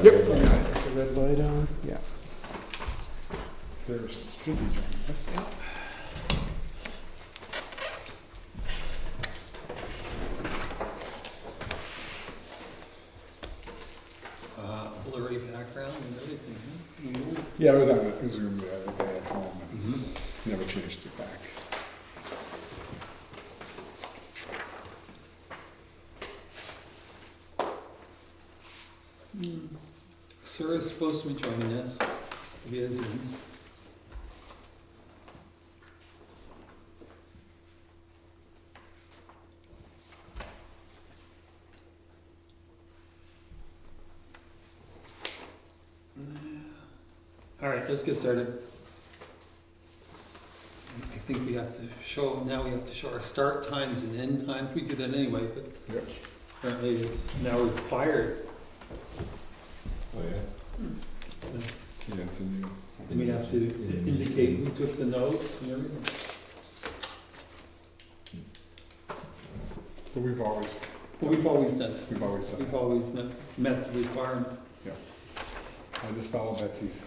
Yep. Put the red light on, yeah. Sarah should be joining us. Blurry background and everything. Huh? Yeah, I was on a Zoom the other day at home and never changed it back. Sarah's supposed to be joining us via Zoom. All right, let's get started. I think we have to show, now we have to show our start times and end times. We do that anyway, but Yep. apparently it's now required. Oh, yeah? Yeah, it's a new. We have to indicate who took the notes and everything. But we've always Well, we've always done it. done We've it. always met the requirement. I just follow Betsy's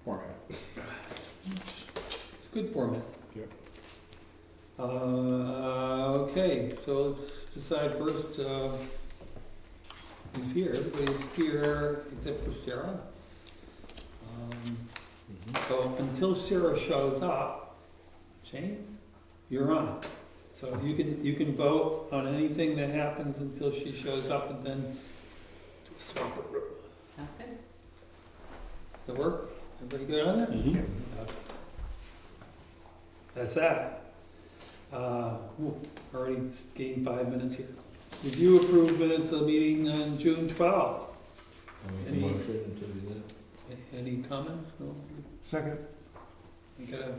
format. It's a good format. Yep. Okay, so let's decide first who's here. Everybody's here except for Sarah. So until Sarah shows up, Jane, you're on. So you can vote on anything that happens until she shows up, and then do a swap of room. Sounds good. That work? Everybody good on that? That's that. Already gained 5 minutes here. Did you approve minutes of the meeting on June 12th? I'll make a Any- motion to do that. Any comments? No? Second. We got a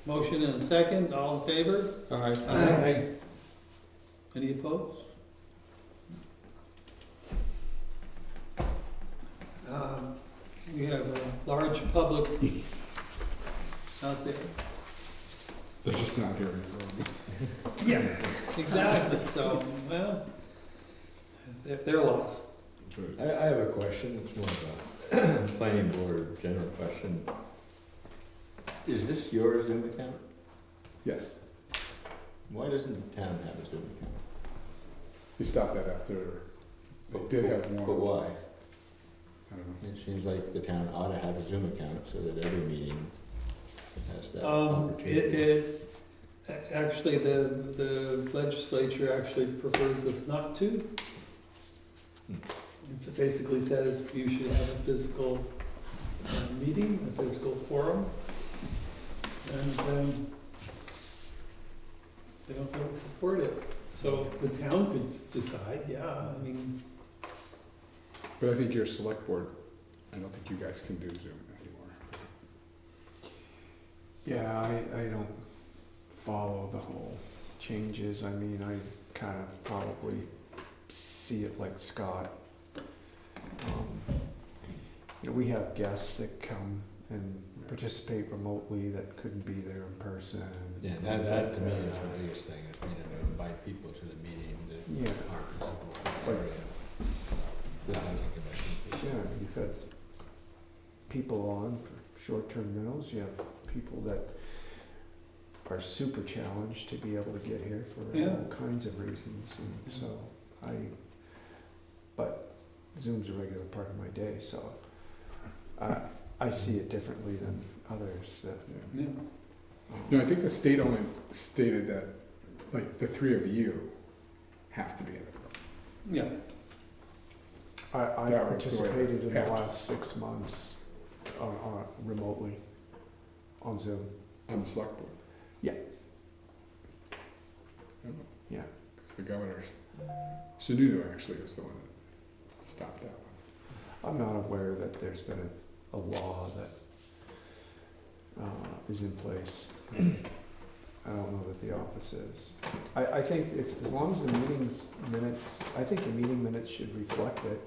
motion and a second. All in favor? Aye. Any opposed? We have a large public out there. They're just not here anymore. Yeah, exactly. So, well, they're lost. I have a question, it's more of a planning board general question. Is this your Zoom account? Yes, Why doesn't the town have a Zoom account? we stopped that after they did have one. But why? I don't know. It seems like the town ought to have a Zoom account so that every meeting has that It, opportunity. actually, the legislature actually prefers us not to. It basically says you should have a physical meeting, a physical forum. And they don't really support it. So the town could decide, yeah, I mean, But I think your select board, I don't think you guys can do Zoom anymore. Yeah, I don't follow the whole changes. I mean, I kind of probably see it like Scott. You know, we have guests that come and participate remotely that couldn't be there in person. Yeah, that to me is the biggest thing, is being able to invite people to the meeting that Yeah. aren't local to the area. The housing commission. Yeah, you've had people on for short-term rentals, you have people that are super challenged to be able to get here for Yeah. all kinds of reasons, and so but Zoom's a regular part of my day, so I see it differently than others that. Yeah. yeah. No, I think the state only stated that, like, the three of you have to be in it. Yeah. I That was the way participated in the it happened. last 6 months remotely on Zoom. On the select board. Yeah. Yeah. Because the governor's, Sununu actually was the one that stopped that one. I'm not aware that there's been a law that is in place. I don't know that the office is. I think as long as the I think the meeting minutes should reflect it.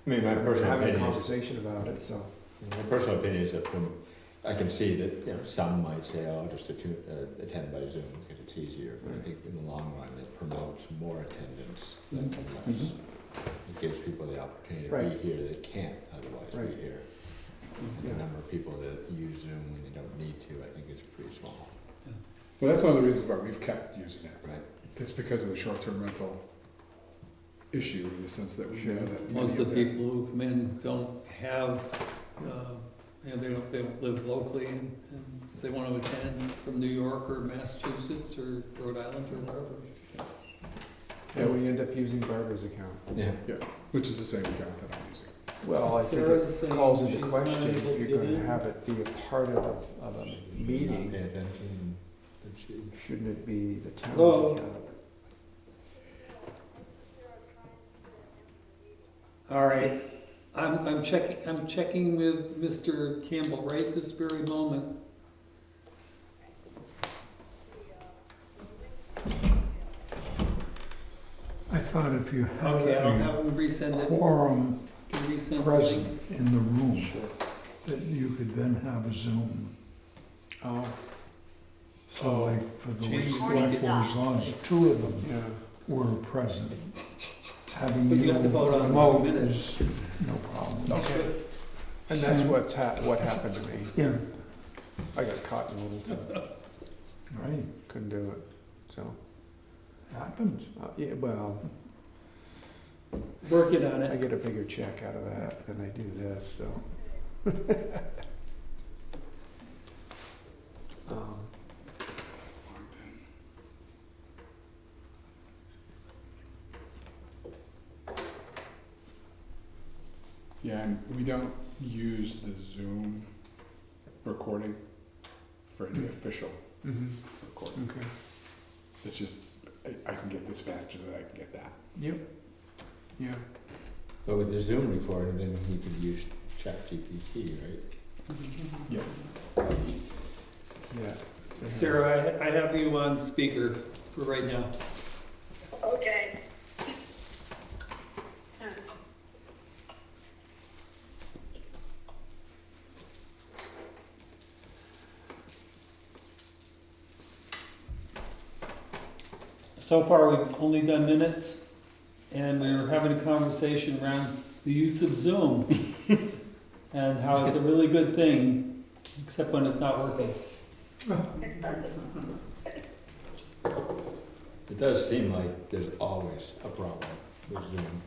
I mean, my personal Having a opinion is, conversation about it, so. my personal opinion is that I can see that, you know, some might say, oh, I'll just attend by Zoom because it's easier. But I think in the long run, it promotes more attendance than less. It gives people the the opportunity to Right. be here that can't otherwise Right. be here. And Yeah. the number of people that use Zoom when they don't need to, I think is pretty small. Well, that's one of the reasons why we've kept using it. Right. It's because of the short-term rental issue, in the sense that we know that. Most many of the them- people who come in don't have, they don't live locally, and they want to attend from New York or Massachusetts or Rhode Island or wherever. Yeah, we end up using Barbara's account. Yeah. Which is the same account that I'm using. Well, I think Sarah's it saying calls into she's not question able if to you're get gonna in. have it be a part of a Not meeting, pay attention, did she? shouldn't it be the town's Hello? account? All right, I'm checking with Mr. Campbell right this very moment. I thought if you had Okay, I'll a have him resend it. quorum Can you resend the link? present in the room, Sure. that you could then have a Zoom. Oh, So like for the Change select board, as long as two of them yeah. were present, having But you you have to vote on the remote minutes. is no problem. Okay. And that's what happened to me. Yeah, I got caught in a little too, right, couldn't do it, so, happens. yeah, well, Working on I it. get a bigger check out of that than I do this, so. Um, Yeah, and we don't use the Zoom recording for any official recording. Okay. It's just, I can get this faster than I can get that. Yep. Yeah. But with the Zoom recording, then we could use ChatGPT, right? Yes. Yeah. Sarah, I have you on speaker for right now. Okay. So far, we've only done minutes, and we were having a conversation around the use of Zoom and how it's a really good thing, except when it's not working. It does seem like there's always a problem with Zoom.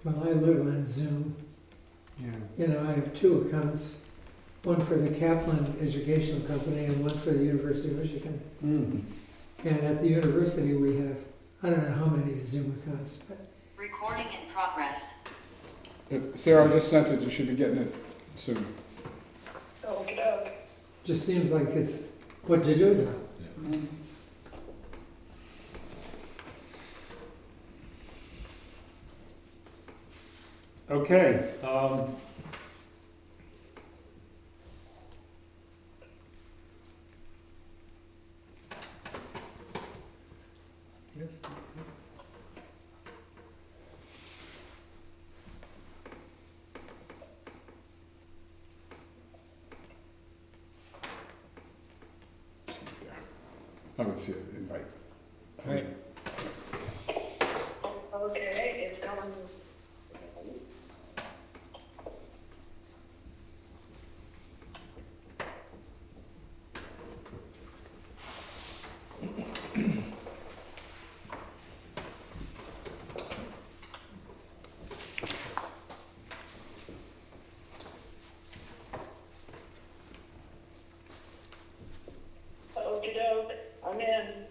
Well, I live on Zoom. Yeah. You know, I have two accounts, one for the Kaplan Educational Company and one for the University of Michigan. Mm. And at the university, we have, I don't know how many Zoom accounts, but Recording in progress. Sarah, I just sent it, you should be getting it soon. Okay. just seems like it's what to do now. Mm. Okay, yes. I would see it, invite. All right. Okay, it's coming. Okey doke, I'm in.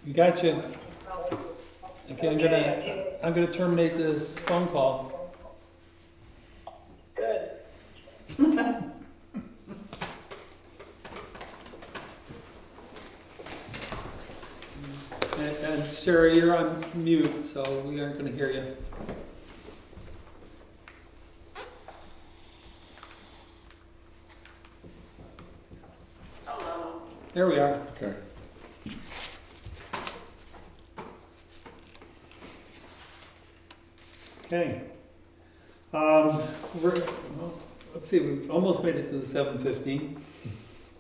You gotcha. Okay, I'm gonna terminate this phone call. Good. And Sarah, you're on mute, so we aren't gonna hear you. Hello. There we are. Okay. Okay. Well, let's see, we've almost made it to the 7:15.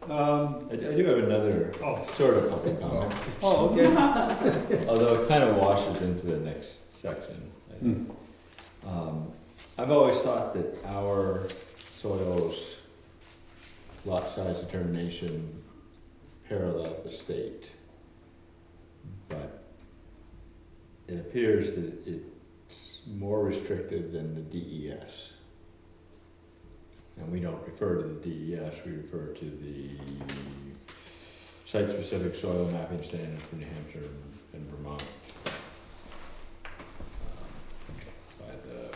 I do have another Oh. sort of public comment, Oh, okay. although it kind of washes into the next section. I think. I've always thought that our soils lot size determination parallel the state. But it appears that it's more restrictive than the DES. And we don't refer to the DES, we refer to the site-specific soil mapping standards for New Hampshire and Vermont. By the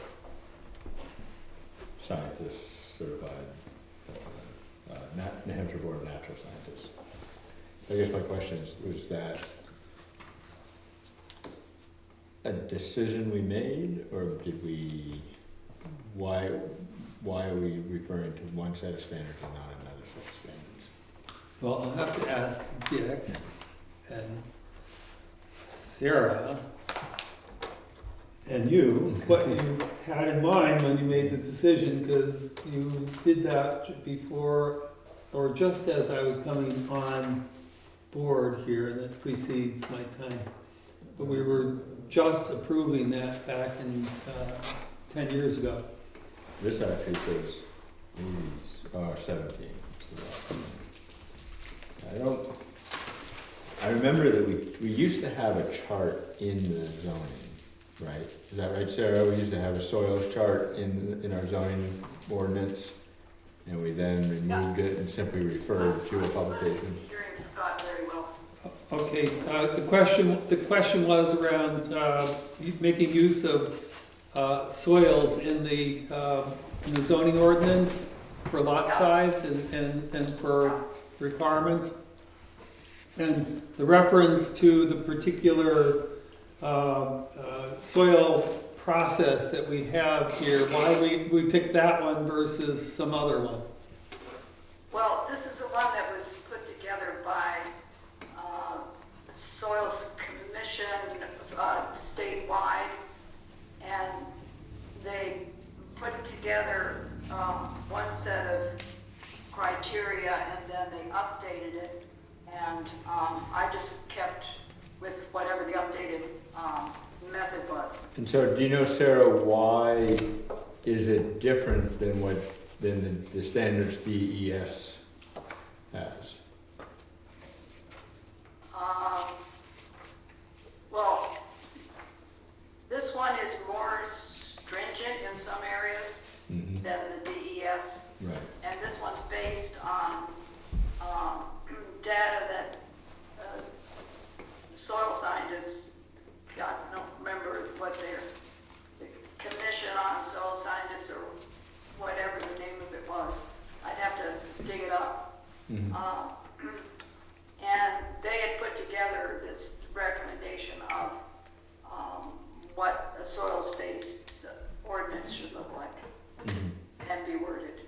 scientists certified, New Hampshire Board of Natural Scientists. I guess my question is, was that a decision we made, or did we, why are we referring to one set of standards and not another set of standards? Well, I'll have to ask Dick and Sarah and you what you had in mind when you made the decision, because you did that before, or just as I was coming on board here, and that precedes my time. But we were just approving that back in 10 years ago. This actually says 17. So I remember that we used to have a chart in the zoning, right? Is that right, Sarah? We used to have a soils chart in our zoning ordinance, and we then removed it and simply referred to a publication. Hearing Scott very well. Okay, the question was around making use of soils in the zoning ordinance for lot size and for requirements. And the reference to the particular soil process that we have here, why we picked that one versus some other one. Well, this is the one that was put together by the Soils Commission statewide, and they put together one set of criteria, and then they updated it, and I just kept with whatever the updated method was. And so, do you know, Sarah, why is it different than the standards DES has? Well, this one is more stringent in some areas Mm-hmm. than the DES. Right. And this one's based on data that soil scientists, God, I don't remember what the Commission on Soil Scientists or whatever the name of it was. I'd have to dig it up. Mm-hmm. And they had put together this recommendation of what a soils-based ordinance should look like and be worded.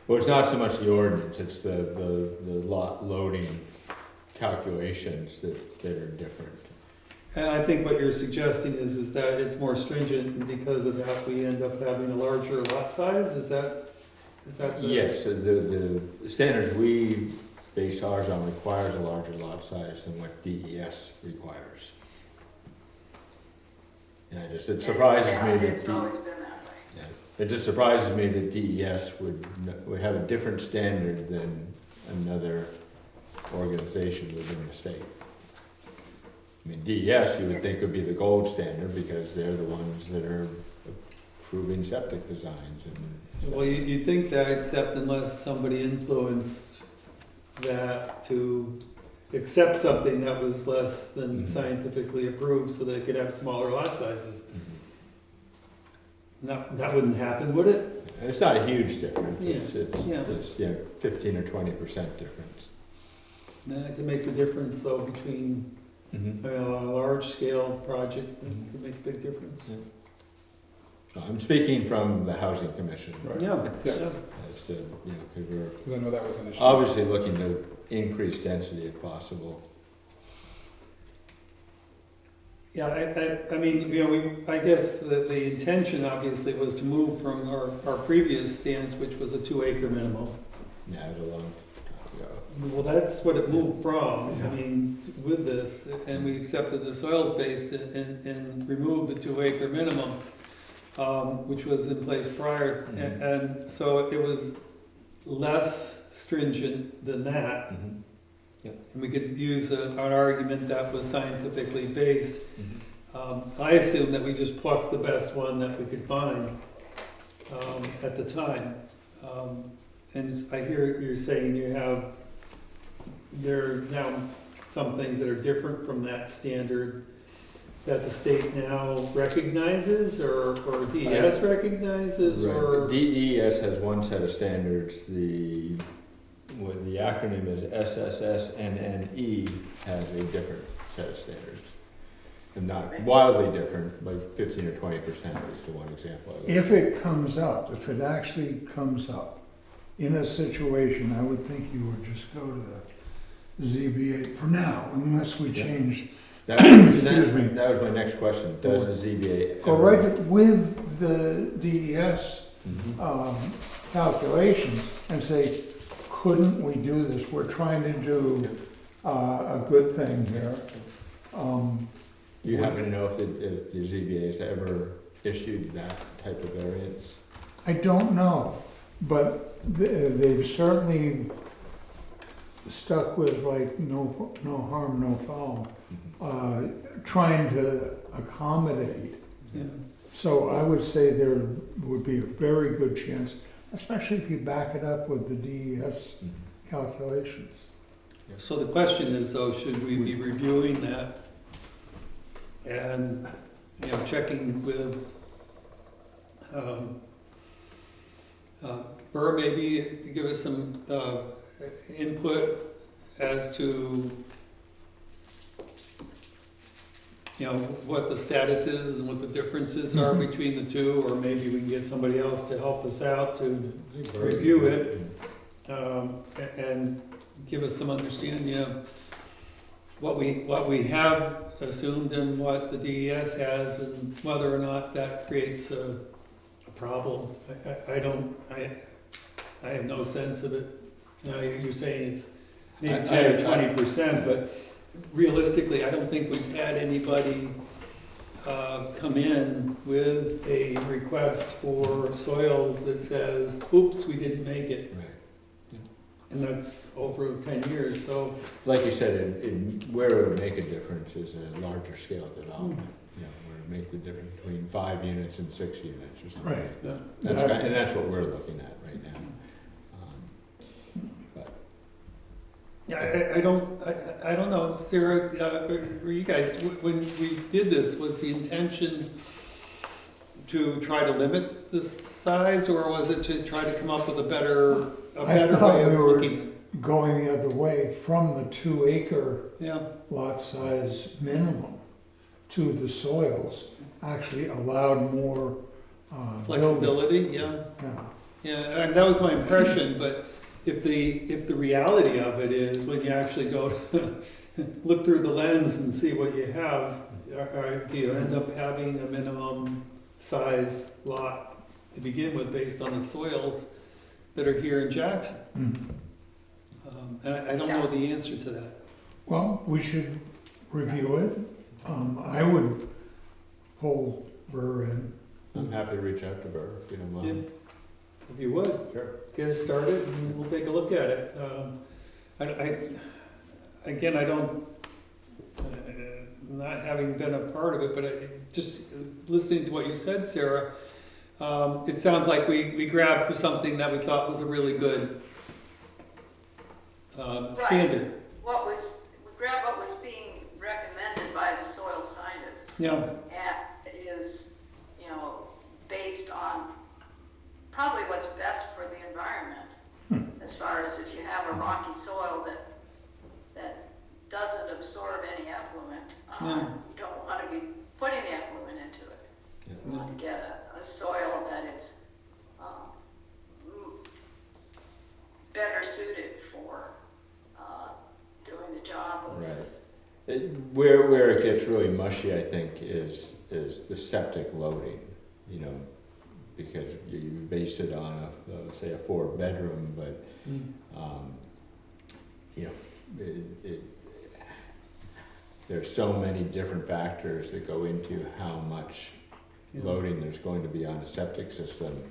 Well, it's not so much the ordinance, it's the lot loading calculations that are different. And I think what you're suggesting is that it's more stringent, and because of that, we end up having a larger lot size? Is that the? Yes, the standards we base ours on requires a larger lot size than what DES requires. And it surprises me that. It's always been that way. Yeah. It just surprises me that DES would have a different standard than another organization within the state. I mean, DES you would think would be the gold standard because they're the ones that are approving septic designs and. Well, you'd think that, except unless somebody influenced that to accept something that was less than Mhm. scientifically approved so they could have smaller lot sizes. Mhm. That wouldn't happen, would it? It's not a huge difference. Yeah. It's 15 or 20% difference. That could make the difference though between a large scale project, it could make a big difference. I'm speaking from the Housing Commission. Right. Yeah, Yeah. yeah. As to, because we're Because I know that was an issue. obviously looking to increase density if possible. Yeah, I mean, you know, I guess the intention obviously was to move from our previous stance, which was a 2-acre minimum. Yeah, it was a long time ago. Well, that's what it moved from, Yeah. I mean, with this, and we accepted the soils-based and removed the 2-acre minimum, which was in place prior, and so it was less stringent than that, Mhm. and we could use an argument that was scientifically based. Mhm. I assumed that we just plucked the best one that we could find at the time. And I hear you're saying there are now some things that are different from that standard that the state now recognizes or DES recognizes, Right, or? but DES has one set of standards, what the acronym is SSSNNE has a different set of standards. And not wildly different, like 15 or 20% is the one example. If it comes up, if it actually comes up in a situation, I would think you would just go to the ZBA for now, unless we Yeah. change. Excuse me. That was my next question. Does the ZBA? Go right with the DES Mhm. calculations and say, couldn't we do this? We're trying to do a good thing here. Do you happen to know if the ZBA has ever issued that type of variance? I don't know, but they've certainly stuck with like no harm, no foul, trying to accommodate. Yeah. So I would say there would be a very good chance, especially if you back it up with the DES calculations. So the question is though, should we be reviewing that and, you know, checking with Burr maybe to give us some input as to, you know, what the status is and what the differences are between the two, or maybe we can get somebody else to help us out to review it, and give us some understanding of what we have assumed and what the DES has, and whether or not that creates a problem. I have no sense of it. You know, you're saying it's maybe 10 or 20%, but realistically, I don't think we've had anybody come in with a request for soils that says, oops, we didn't make it. Right. And that's over 10 years, so. Like you said, where it would make a difference is a larger scale development. You know, where it make the difference between 5 units and 6 units or something. Right. Yeah. And that's what we're looking at right now. Yeah, I don't know, Sarah, or you guys, when we did this, was the intention to try to limit the size, or was it to try to come up with a better thought way of we were- looking at it? Going the other way from the 2-acre Yeah, lot size minimum to the soils, actually allowed more building. flexibility, yeah. Yeah. Yeah, and that was my impression, but if the reality of it is, when you actually go look through the lens and see what you have, do you end up having a minimum size lot to begin with based on the soils that are here in Jackson? Mhm. And I don't know the answer to that. Well, we should review it. I would hold Burr in. I'm happy to reach out to Burr if you don't Yeah, mind. if you would. Sure. Get it started and we'll take a look at it. Again, I don't, not having been a part of it, but just listening to what you said, Sarah, it sounds like we grabbed for something that we thought was a really good standard. We grabbed what was being recommended by the soil scientists. Yeah, And it is, you know, based on probably what's best for the environment. As far as if you have a rocky soil that doesn't absorb any effluent, Yeah. you don't want to be putting the effluent into it. Yeah. You want to get a soil that is better suited for doing the job of Right. Where it gets really mushy, I think, is the septic loading, you know, because you base it on say a 4-bedroom, but, you know, there's so many different factors that go into how much loading there's going to be on a septic system,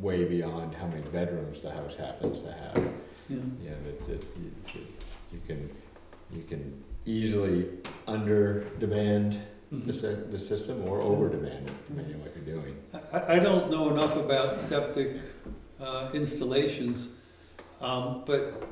way beyond how many bedrooms the house happens to have. Yeah. You know, that you can easily under demand the system or over demand it, depending on what you're doing. I don't know enough about septic installations, but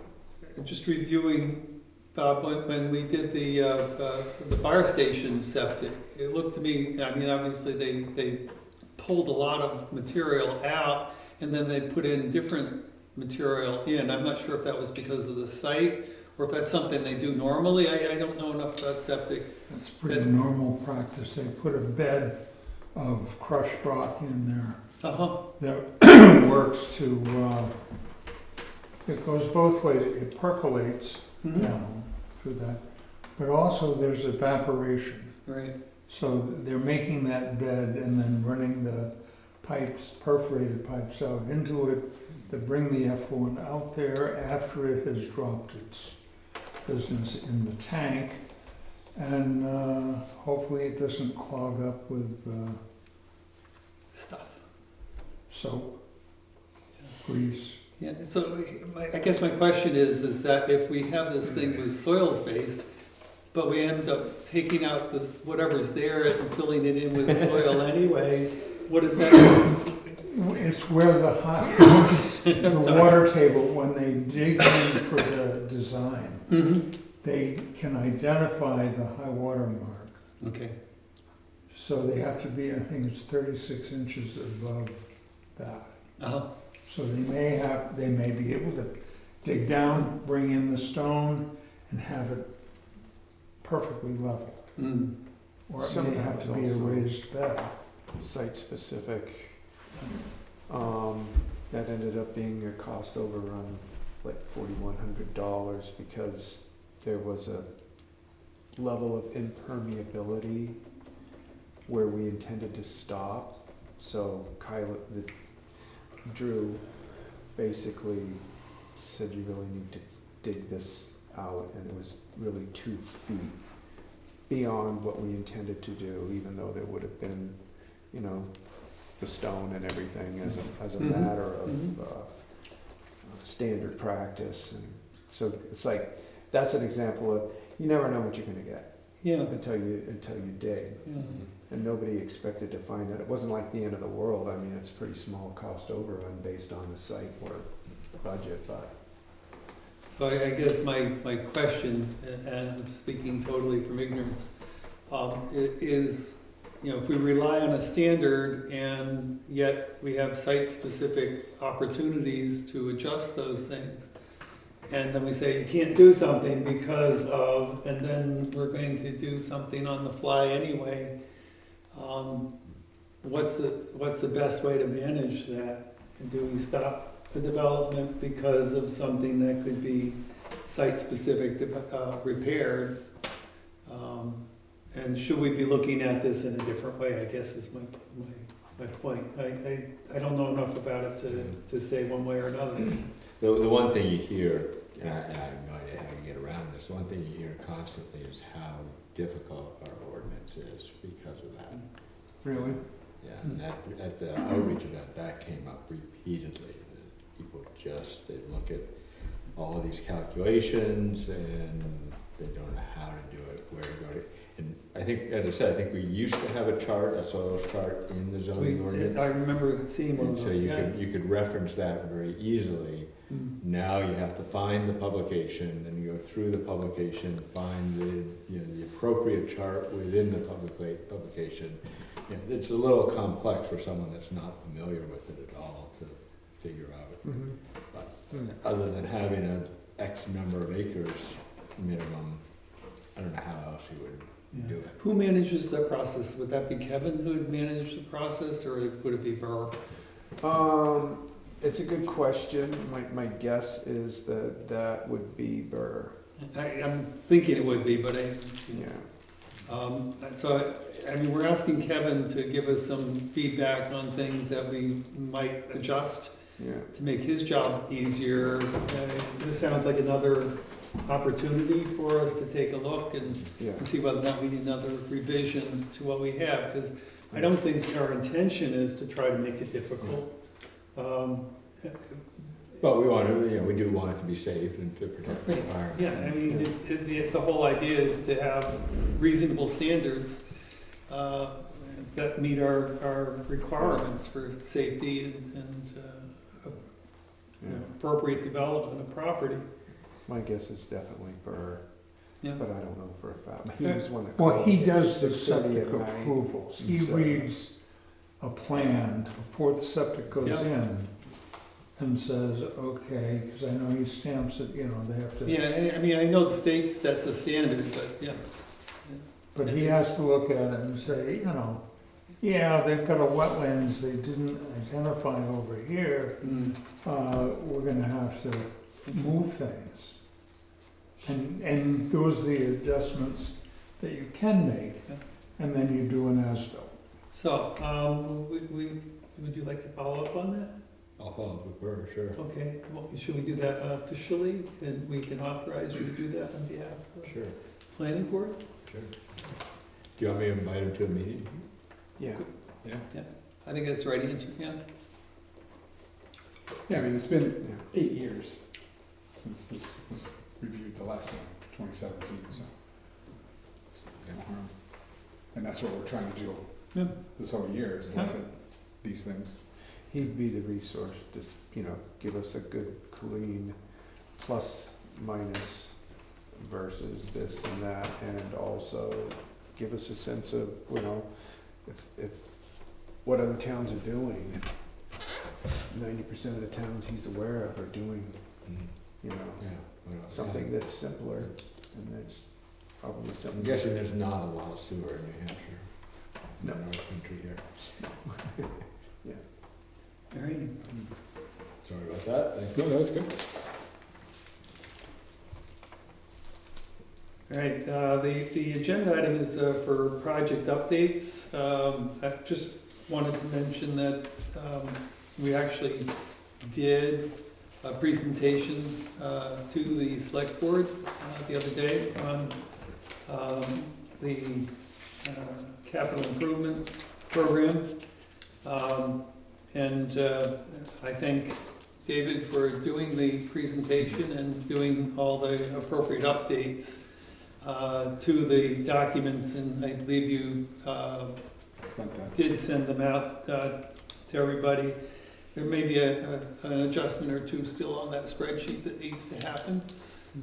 just reviewing, Bob, when we did the fire station septic, it looked to me, I mean, obviously they pulled a lot of material out and then they put in different material in. I'm not sure if that was because of the site or if that's something they do normally. I don't know enough about septic. That's pretty normal practice. They put a bed of crushed rock in there Uh-huh. that works to, it goes both ways. It percolates Mhm. down through that, but also there's evaporation. Right. So they're making that bed and then running the pipes, perforated pipes out into it to bring the effluent out there after it has dropped its business in the tank. And hopefully it doesn't clog up with Stuff. soap, grease. Yeah, so I guess my question is that if we have this thing with soils based, but we end up taking out whatever's there and filling it in with soil anyway, what does that mean? It's where the sorry. water table, when they dig in for the design, they can identify the high water mark. Okay. So they have to be, I think it's 36 inches above that. Uh-huh. So they may be able to dig down, bring in the stone, and have it perfectly level. Mm. Or it may Some have to be a also- raised bed. Site-specific. That ended up being a cost overrun, like $4,100, because there was a level of impermeability where we intended to stop. So Drew basically said you really need to dig this out, and it was really 2 feet beyond what we intended to do, even though there would have been, you know, the stone and everything as a Mhm. matter of standard practice. And so it's like, that's an example of, you never know what you're gonna get Yeah. until you dig. Yeah. And nobody expected to find that. It wasn't like the end of the world. I mean, it's a pretty small cost overrun based on the site work budget, but. So I guess my question, and I'm speaking totally from ignorance, is, you know, if we rely on a standard and yet we have site-specific opportunities to adjust those things, and then we say you can't do something because of, and then we're going to do something on the fly anyway, what's the best way to manage that? And do we stop the development because of something that could be site-specific repaired? And should we be looking at this in a different way, I guess is my point. I don't know enough about it to say one way or another. The one thing you hear, and I have no idea how you get around this, the one thing you hear constantly is how difficult our ordinance is because of that. Really? Yeah, and that, at the outreach event, that came up repeatedly. That people just, they look at all of these calculations and they don't know how to do it, where to go to. And I think, as I said, I think we used to have a chart, a soils chart in the zoning ordinance. I remember seeing one And of so those, you yeah. could, reference that very easily. Mm. Now you have to find the publication, then you go through the publication, find the appropriate chart within the publication. You know, it's a little complex for someone that's not familiar with it at all to figure out. Mm-hmm. Other than having an X number of acres minimum, I don't know how else you would do it. Who manages that process? Would that be Kevin who would manage the process, or would it be Burr? It's a good question. My guess is that would be Burr. I'm thinking it would be, but Yeah, so, I mean, we're asking Kevin to give us some feedback on things that we might adjust yeah. to make his job easier. This sounds like another opportunity for us to take a look and Yeah, see whether or not we need another revision to what we have, because I don't think our intention is to try to make it difficult. But we want to, we do want it to be safe and to protect the environment. Yeah, I mean, the whole idea is to have reasonable standards that meet our requirements for safety and yeah. appropriate development of property. My guess is definitely Burr, Yeah. but I don't know for a fact. He was one that Well, called he at does the 6:30 septic at night. approvals. He and said- reads a plan before the septic goes Yeah. in and says, okay, because I know he stamps it, you know, they have to. Yeah, I mean, I know the state sets a standard, but yeah. But he has to look at it and say, you know, yeah, they've got a wetlands they didn't identify over here. We're gonna have to move things. And those are the adjustments that you can make, and then you do an as-built. So, would you like to follow up on that? I'll follow up with Burr, sure. Okay, well, should we do that officially, and we can authorize you to do that on behalf of the Sure, planning board? sure. Do you want me to invite him to a meeting? Yeah, I think that's the right answer, yeah. Yeah, I mean, it's been yeah. 8 years since this was reviewed the last time, 2017, so. it's no harm. And that's what we're trying to do Yeah. this whole year, is look at these things. He'd be the resource to, give us a good, clean plus minus versus this and that, and also give us a sense of, if what other towns are doing. 90% of the towns he's aware of are doing, Yeah. Well, something that's simpler, and that's probably I'm something. guessing there's not a lot of sewer in New Hampshire. In No. the North Country here. All right. Sorry about that. Thank you. No, that's good. All right, the agenda item is for project updates. I just wanted to mention that we actually did a presentation to the select board the other day on the capital improvement program. And I thank David for doing the presentation and doing all the appropriate updates to the documents, and I believe you Sent that. did send them out to everybody. There may be an adjustment or two still on that spreadsheet that needs to happen.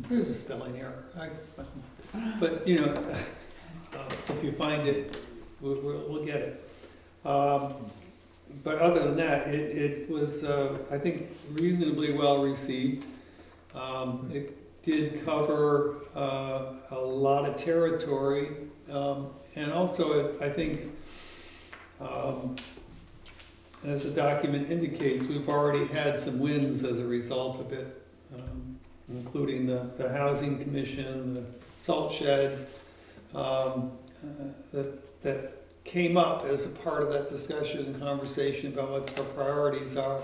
There's a spelling error, but if you find it, we'll get it. But other than that, it was, I think, reasonably well received. It did cover a lot of territory, and also I think, as the document indicates, we've already had some wins as a result of it, including the Housing Commission, the salt shed, that came up as a part of that discussion and conversation about what our priorities are,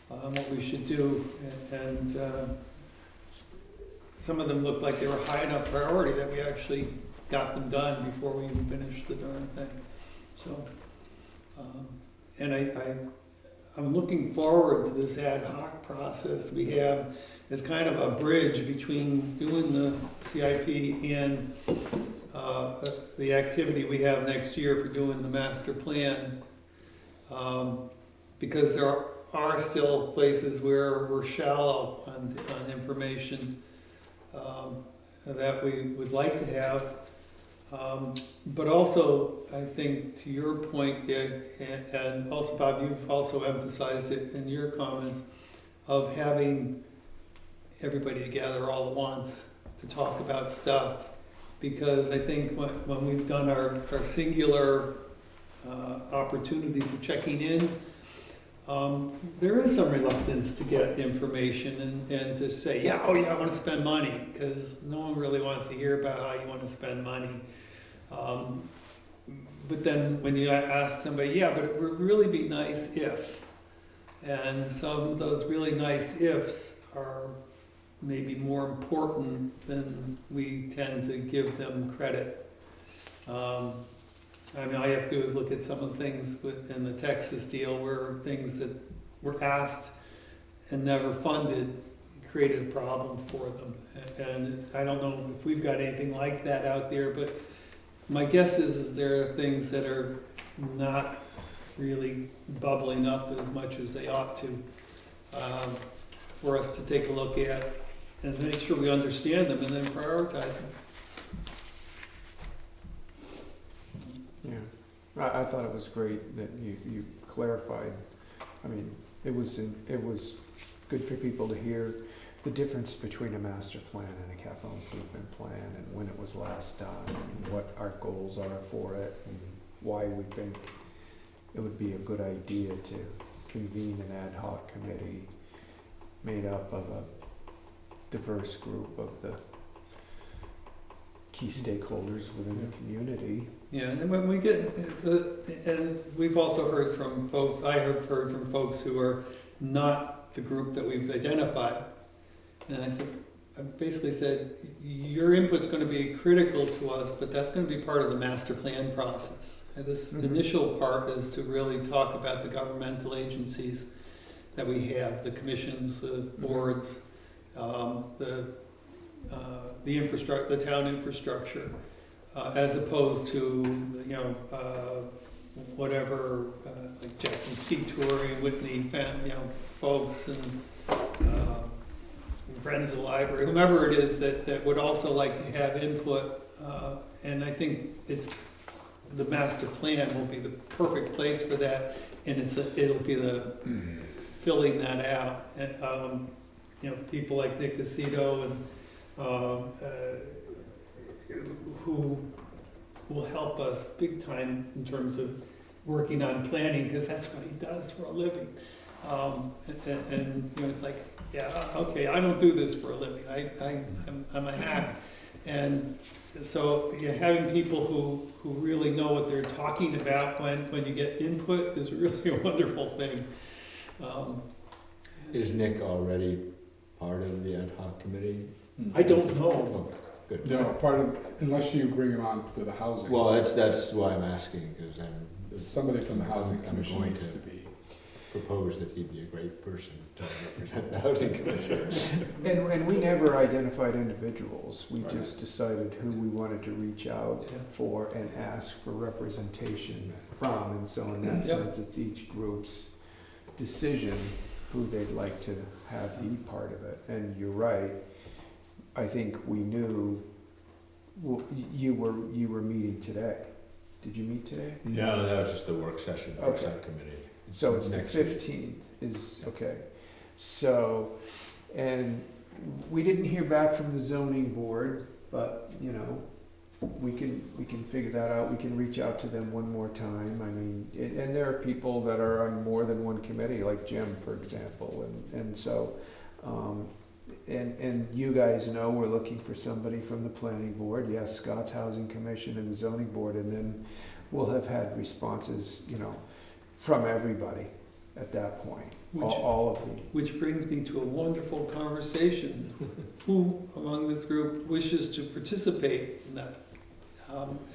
what we should do, and some of them looked like they were high enough priority that we actually got them done before we even finished the darn thing. So, and I'm looking forward to this ad hoc process we have as kind of a bridge between doing the CIP and the activity we have next year for doing the master plan, because there are still places where we're shallow on information that we would like to have. But also, I think to your point, Dick, and also Bob, you've also emphasized it in your comments, of having everybody together all at once to talk about stuff. Because I think when we've done our singular opportunities of checking in, there is some reluctance to get information and to say, yeah, oh yeah, I want to spend money, because no one really wants to hear about how you want to spend money. But then when you ask somebody, yeah, but it would really be nice if, and some of those really nice ifs are maybe more important than we tend to give them credit. I mean, all you have to do is look at some of the things in the Texas deal where things that were asked and never funded created a problem for them. And I don't know if we've got anything like that out there, but my guess is there are things that are not really bubbling up as much as they ought to, for us to take a look at and make sure we understand them and then prioritize them. Yeah, I thought it was great that you clarified. I mean, it was good for people to hear the difference between a master plan and a capital improvement plan, and when it was last done, and what our goals are for it, and why we think it would be a good idea to convene an ad hoc committee made up of a diverse group of the key stakeholders within the community. Yeah, and when we get, and we've also heard from folks, I have heard from folks who are not the group that we've identified. And I basically said, your input's going to be critical to us, but that's going to be part of the master plan process. And this initial part is to really talk about the governmental agencies that we have, the commissions, the boards, the infrastructure, the town infrastructure, as opposed to, you know, whatever, like Jackson Ski Touring, Whitney, you know, folks, and Friends of the Library, whomever it is that would also like to have input. And I think the master plan will be the perfect place for that, and it'll be the filling that out. And, you know, people like Nick Aceto and who will help us big time in terms of working on planning, because that's what he does for a living. And you know, it's like, yeah, okay, I don't do this for a living. I'm a hack. And so having people who really know what they're talking about when you get input is really a wonderful thing. Is Nick already part of the ad hoc committee? I don't know. Oh, good. No, part of, unless you bring it on to the housing. Well, that's why I'm asking, because Somebody from the housing I'm commission going needs to to be. propose that he'd be a great person to represent the housing commission. And we never identified individuals, we Right. just decided who we wanted to reach out Yeah. for and ask for representation from, and so in that Yep. sense, it's each group's decision who they'd like to have be part of it. And you're right, I think we knew, well, you were meeting today. Did you meet today? No, that was just the work session for Okay. subcommittee. So it's the Next week. 15th is, okay. So, and we didn't hear back from the zoning board, but, you know, we can figure that out. We can reach out to them one more time. I mean, and there are people that are on more than one committee, like Jim, for example. And so, and you guys know we're looking for somebody from the planning board. Yes, Scott's Housing Commission and the zoning board, and then we'll have had responses, you know, from everybody at that point, all of them. Which brings me to a wonderful conversation. Who among this group wishes to participate in that?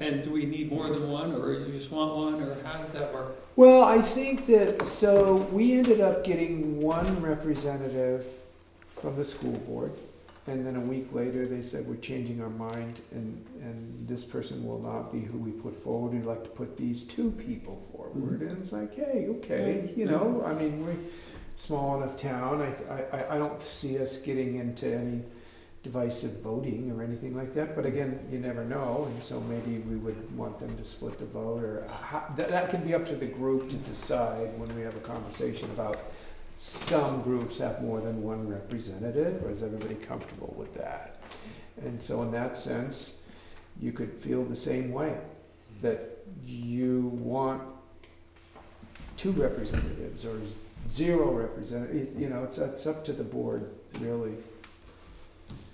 And do we need more than one, or you just want one, or how does that work? Well, I think that, so we ended up getting one representative from the school board, and then a week later, they said, we're changing our mind, and this person will not be who we put forward, we'd like to put these two people forward, and it's like, hey, okay, you know, I mean, we're a small enough town, I don't see us getting into any divisive voting or anything like that, but again, you never know, and so maybe we would want them to split the vote, or that can be up to the group to decide when we have a conversation about some groups have more than one representative, or is everybody comfortable with that? And so in that sense, you could feel the same way, that you want two representatives, or zero representative, it's up to the board, really.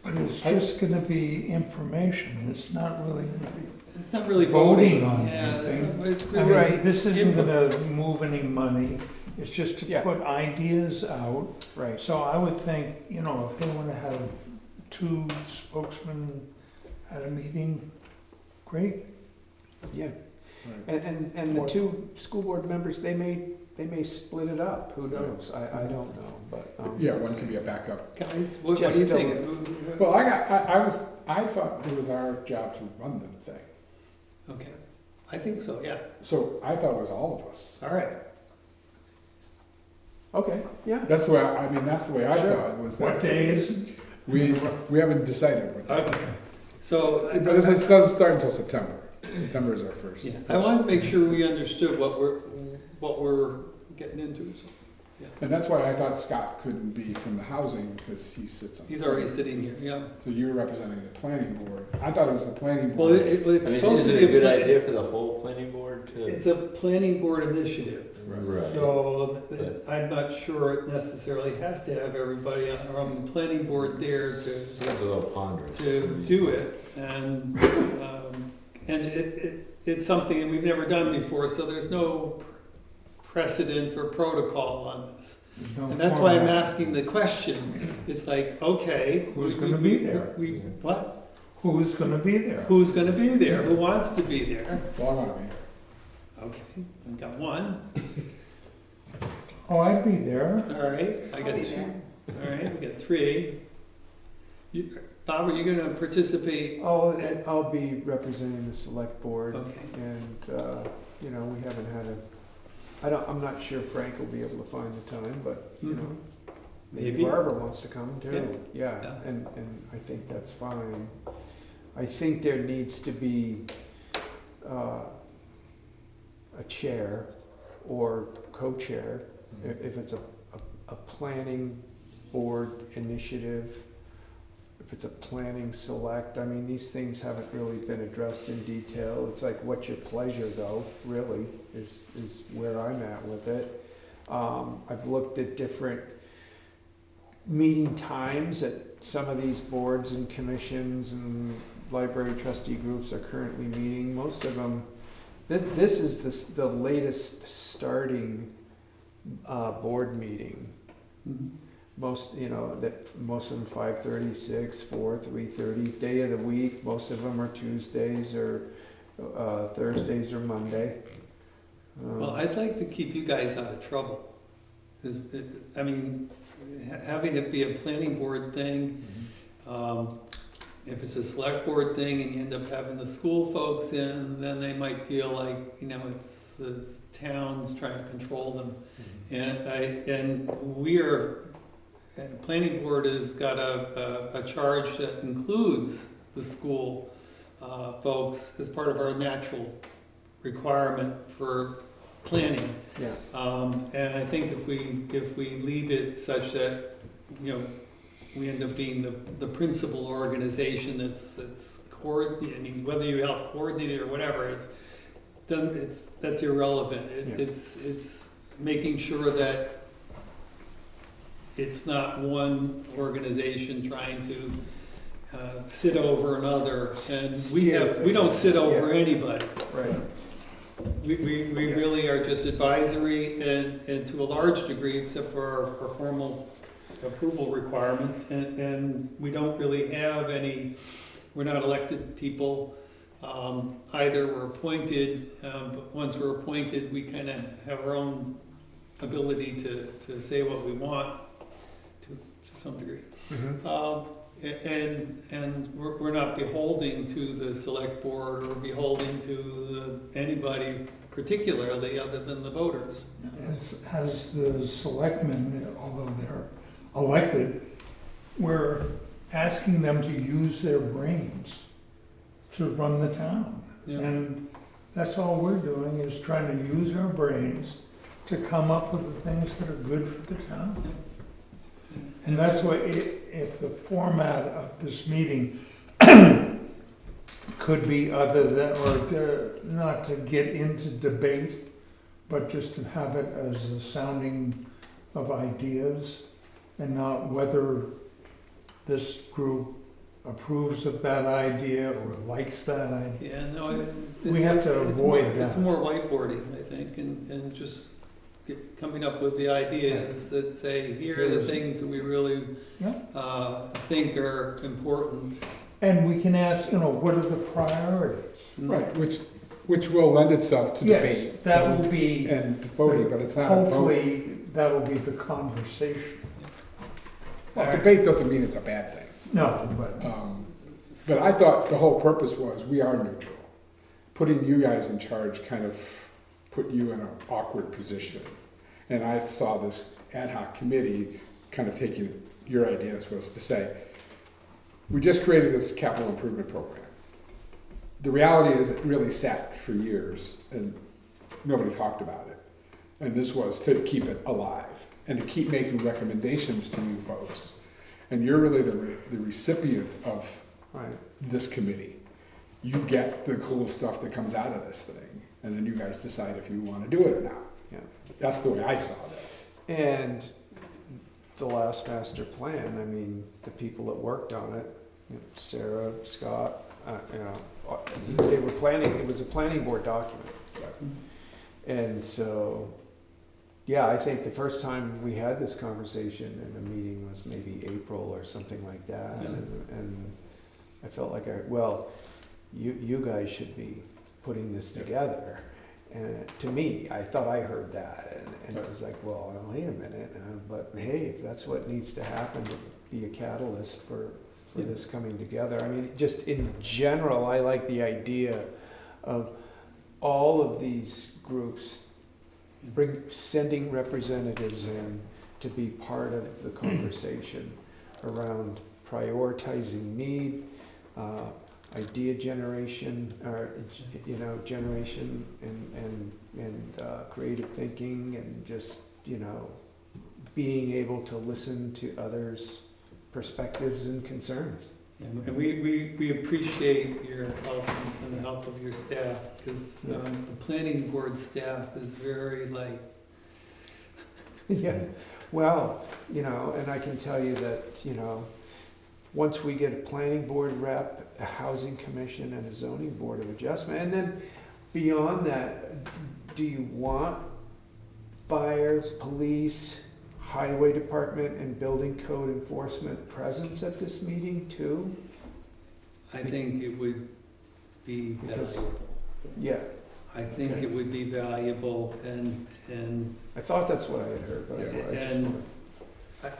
But it's just gonna be information, it's not really gonna be It's not really voting voting. on Yeah, anything. it's I really- mean, this isn't input. gonna move any money, it's just to Yeah. put ideas out. Right. So I would think, if they wanna have 2 spokesmen at a meeting, great. Yeah, Right. and the 2 school board members, they may split it up, who knows, I don't know, but, Yeah, one could be a backup. Guys, what do Just you still- think? Well, I thought it was our job to run the thing. Okay, I think so, yeah. So I thought it was all of us. All right. okay, yeah. That's the way, that's the way I Sure. saw it, was that. What day is it? We haven't decided what that. Okay. So, But it doesn't start until September. September is our first. yeah, I wanted to make sure we understood what we're getting into. So And that's why I thought Scott couldn't be from the housing, because he sits on. he's already sitting here, yeah. So you're representing the planning board. I thought it was the planning Well, board. it's I mean, supposed is to it be a good pla- idea for the whole planning board to? It's a planning board initiative. Right. So I'm not sure it necessarily has to have everybody on the planning board there Seems a little ponderous. to do it. And it's something that we've never done before, so there's no precedent or protocol on this. There's no And that's why I'm format. asking the question. It's like, okay. Who's gonna be there? What? Who's gonna be there? Who's gonna be there? Who wants to be there? Well, I want to be here. Okay, I've got one. Oh, I'd be there. All right, I got two. All right, we got 3. Bob, are you gonna participate? And I'll be representing the select board, Okay. and, we haven't had I'm not sure Frank will be able to find the time, but, Mhm. maybe Maybe. Barbara wants to come too. Yeah. Yeah, and I think that's fine. I think there needs to be a chair or co-chair, if it's a planning board initiative, if it's a planning select. I mean, these things haven't really been addressed in detail. It's like, what's your pleasure though, really, is where I'm at with it. I've looked at different meeting times that some of these boards and commissions and library trustee groups are currently meeting. Most of them, this is the latest starting board meeting. Mhm. Most of them 5:30, 6, 4, 3:30, day of the week. Most of them are Tuesdays or Thursdays or Monday. Well, I'd like to keep you guys out of trouble. Having it be a planning board thing, if it's a select board thing and you end up having the school folks in, then they might feel like, it's the town's trying to control them. And the planning board has got a charge that includes the school folks as part of our natural requirement for planning. Yeah. And I think if we leave it such that, we end up being the principal organization that's coordinating, whether you help coordinate it or whatever, that's irrelevant. It's making sure that it's not one organization trying to sit over another, and we don't sit over anybody. Right. We really are just advisory and to a large degree, except for our formal approval requirements, and we don't really have any, we're not elected people. Either we're appointed, but once we're appointed, we kind of have our own ability to say what we want to some degree. And we're not beholden to the select board or beholden to anybody particularly other than the voters. As the selectmen, although they're elected, we're asking them to use their brains to run the town. Yeah. And that's all we're doing, is trying to use our brains to come up with the things that are good for the town. And that's why if the format of this meeting could be other than, or not to get into debate, but just to have it as a sounding of ideas and not whether this group approves of that idea or likes that idea. Yeah, no, We have to it's avoid more- It's that. more whiteboarding, I think, and just coming up with the ideas that say, here are the things that we really think are important. And we can ask, what are the priorities? Right, which will lend itself to debate. Yes, that will be, And voting, but it's not a vote. hopefully, that will be the conversation. Well, debate doesn't mean it's a bad thing. No, but, But I thought the whole purpose was, we are neutral. Putting you guys in charge kind of put you in an awkward position. And I saw this ad hoc committee kind of taking your ideas was to say, we just created this capital improvement program. The reality is it really sat for years and nobody talked about it. And this was to keep it alive and to keep making recommendations to you folks. And you're really the recipient of Right. this committee. You get the cool stuff that comes out of this thing, and then you guys decide if you want to do it or not. Yeah. That's the way I saw this. And the last master plan, I mean, the people that worked on it, Sarah, Scott, they were planning, it was a planning board document. And so, yeah, I think the first time we had this conversation in a meeting was maybe April or something like that. Yeah. And I felt like, you guys should be putting this together. And to me, I thought I heard that, and it was like, well, wait a minute, but hey, if that's what needs to happen to be a catalyst for this coming together. I mean, just in general, I like the idea of all of these groups sending representatives in to be part of the conversation around prioritizing need, idea generation, or generation and creative thinking, and just being able to listen to others' perspectives and concerns. And we appreciate your help and the help of your staff, because the planning board staff is very light. Yeah, well, and I can tell you that, once we get a planning board rep, a housing commission, and a zoning board of adjustment, and then beyond that, do you want fire, police, highway department, and building code enforcement presence at this meeting too? I think it would be Because- valuable. Yeah, I think it would be valuable, and I thought that's what I had heard, but I just And- wanted-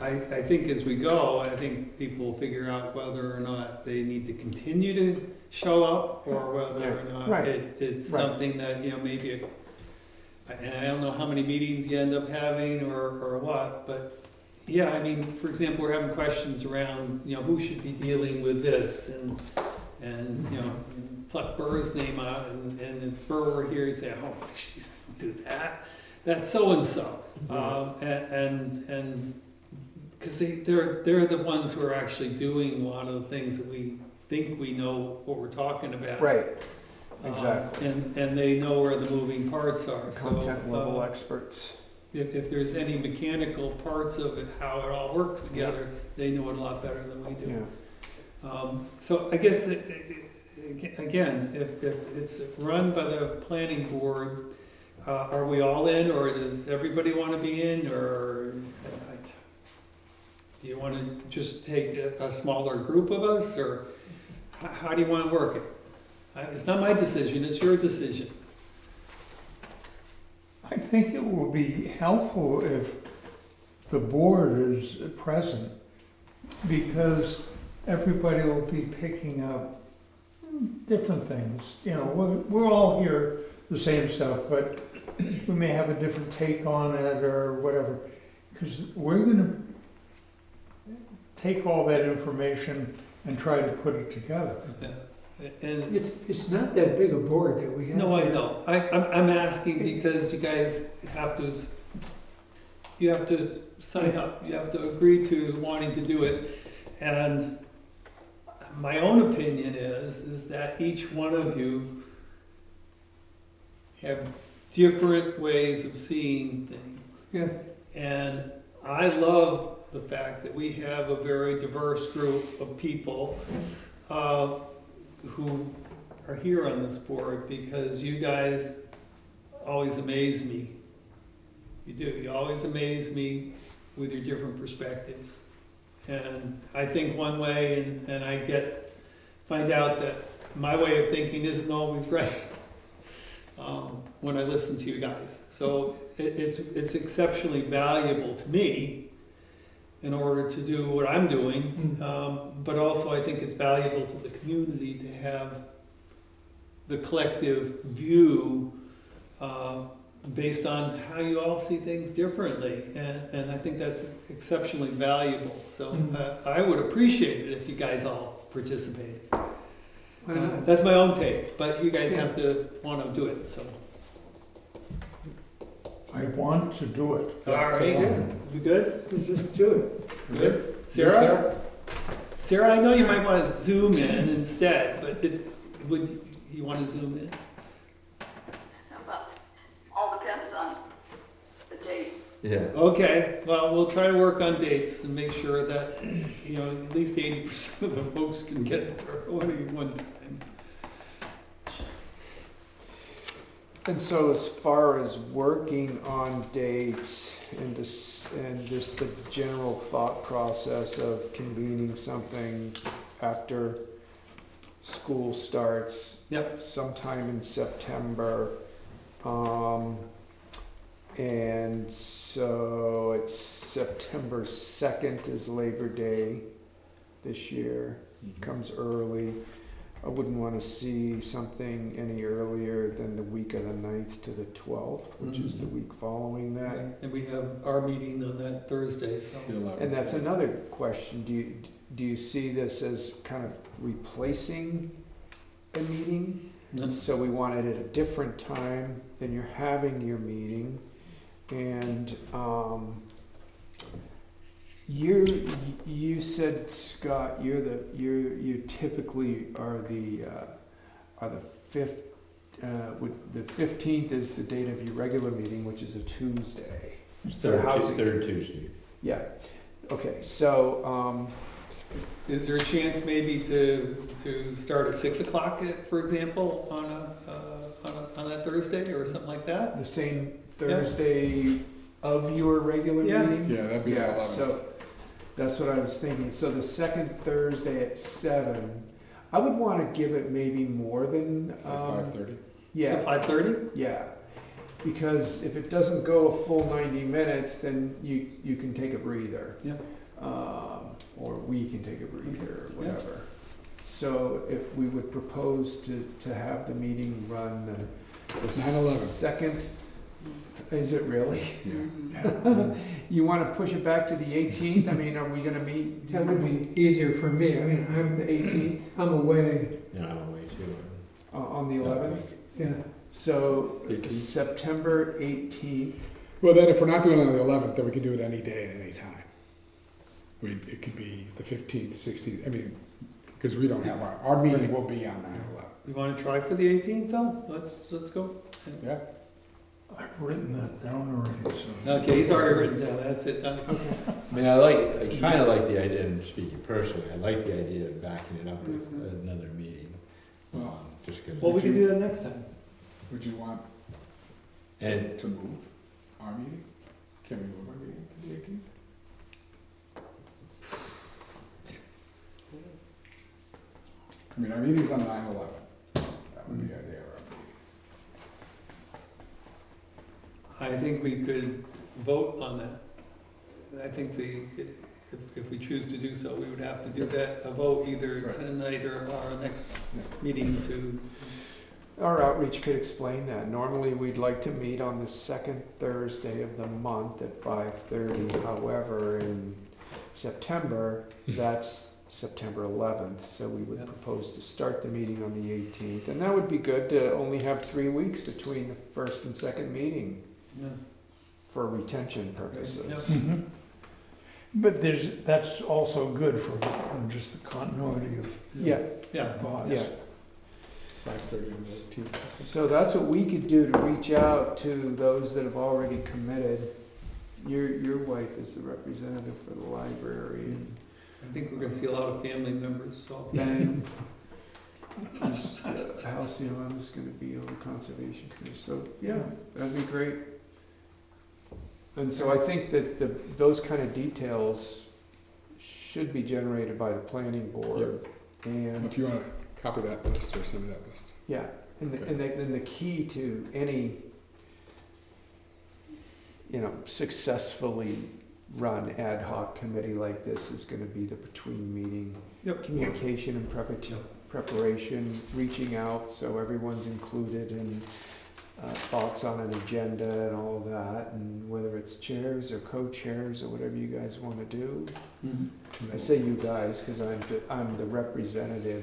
I think as we go, I think people will figure out whether or not they need to continue to show up, or whether or not Right. it's Right. something that, maybe, and I don't know how many meetings you end up having or what, but yeah, I mean, for example, we're having questions around, who should be dealing with this, and pluck Burr's name out, and if Burr were here, he'd say, oh, jeez, don't do that. That's so-and-so. And because they're the ones who are actually doing a lot of the things that we think we know what we're talking about. Right, exactly. And they know where the moving parts are. Content level So experts. if there's any mechanical parts of it, how it all works together, they know it a lot better than we do. Yeah. So I guess, again, if it's run by the planning board, are we all in, or does everybody want to be in, or do you want to just take a smaller group of us, or how do you want to work it? It's not my decision, it's your decision. I think it will be helpful if the board is present, because everybody will be picking up different things. We're all here, the same stuff, but we may have a different take on it or whatever. Because we're gonna take all that information and try to put it together. And It's not that big a board that we have. no, I here. know. I'm asking because you guys have to sign up. You have to agree to wanting to do it. And my own opinion is that each one of you have different ways of seeing things. Yeah, And I love the fact that we have a very diverse group of people who are here on this board, because you guys always amaze me. You do. You always amaze me with your different perspectives. And I think one way, and I find out that my way of thinking isn't always right when I listen to you guys. So it's exceptionally valuable to me in order to do what I'm doing, but also I think it's valuable to the community to have the collective view based on how you all see things differently, and I think that's exceptionally valuable. So I would appreciate it if you guys all participated. Why not? That's my own take, but you guys have to want to do it. So I want to do it. all right, you good? We'll just do it. Good. Sarah? Sarah, I know you might want to zoom in instead, but would you want to zoom in? Well, all depends on the date. Yeah. Okay, well, we'll try to work on dates and make sure that, at least 80% of the folks can get there one time. And so as far as working on dates and just the general thought process of convening something after school starts. Yep. Sometime in September. And so it's September 2nd is Labor Day this year. Comes early. I wouldn't want to see something any earlier than the week of the 9th to the 12th, which is the week following that. Right, and we have our meeting on that Thursday, so. The 11th. And that's another question. Do you see this as kind of replacing a meeting? No. So we want it at a different time than you're having your meeting. And you said, Scott, you typically are the fifth. The 15th is the date of your regular meeting, which is a Tuesday. Third Tuesday. Yeah. Okay. So Is there a chance maybe to start at 6 o'clock, for example, on that Thursday or something like that? the same Thursday of your regular Yeah. meeting. Yeah, that'd be the 11th. So that's what I was thinking. So the second Thursday at 7. I would want to give it maybe more than Say 5:30. yeah, 5:30? yeah. Because if it doesn't go a full 90 minutes, then you can take a breather. Yeah. Or we can take a breather or Yeah. whatever. So if we would propose to have the meeting run the 9/11. second, is it really? Yeah. You want to push it back to the 18th? I mean, are we going to meet? That would be easier for me. I mean, The 18th I'm away, Yeah, I'm away too. on the 11th. yeah. So 18th. September 18th. Well, then if we're not doing it on the 11th, then we can do it any day at any time. It could be the 15th, 16th, I mean, because we don't have our meeting will be on 9/11. You want to try for the 18th though? Let's go. Yeah? I've written that down already, so. Okay, he's already written down, that's it, done. I mean, I kind of like the idea, and speaking personally, I like the idea of backing it up with another meeting. Just because. Well, we can do that next time. Would you want And to move our meeting? Can we move our meeting to the 18th? I mean, our meeting's on 9/11. That would be our day of our meeting. I think we could vote on that. I think if we choose to do so, we would have to do that, a vote either Right. tonight or our next Yeah. meeting to, Our outreach could explain that. Normally, we'd like to meet on the second Thursday of the month at 5:30. However, in September, that's September 11th, so we would Yeah. propose to start the meeting on the 18th. And that would be good to only have 3 weeks between the first and second meeting yeah. for retention purposes. Yeah. But that's also good for just the continuity of Yeah, Yeah, thoughts. yeah. 5:30 on the 18th. So that's what we could do to reach out to those that have already committed your wife is the representative for the library, and I think we're gonna see a lot of family members, so. then Halcyon is gonna be on the Conservation Committee, so, yeah, that'd be great. And so I think that those kind of details should be generated by the planning board. And, If you want to copy that list or send me that list. yeah, and the key to any, successfully run ad hoc committee like this is gonna be the between meeting Yep. communication and preparation, reaching out so everyone's included, and thoughts on an agenda and all of that, and whether it's chairs or co-chairs or whatever you guys want to do. Mhm. I say you guys because I'm the representative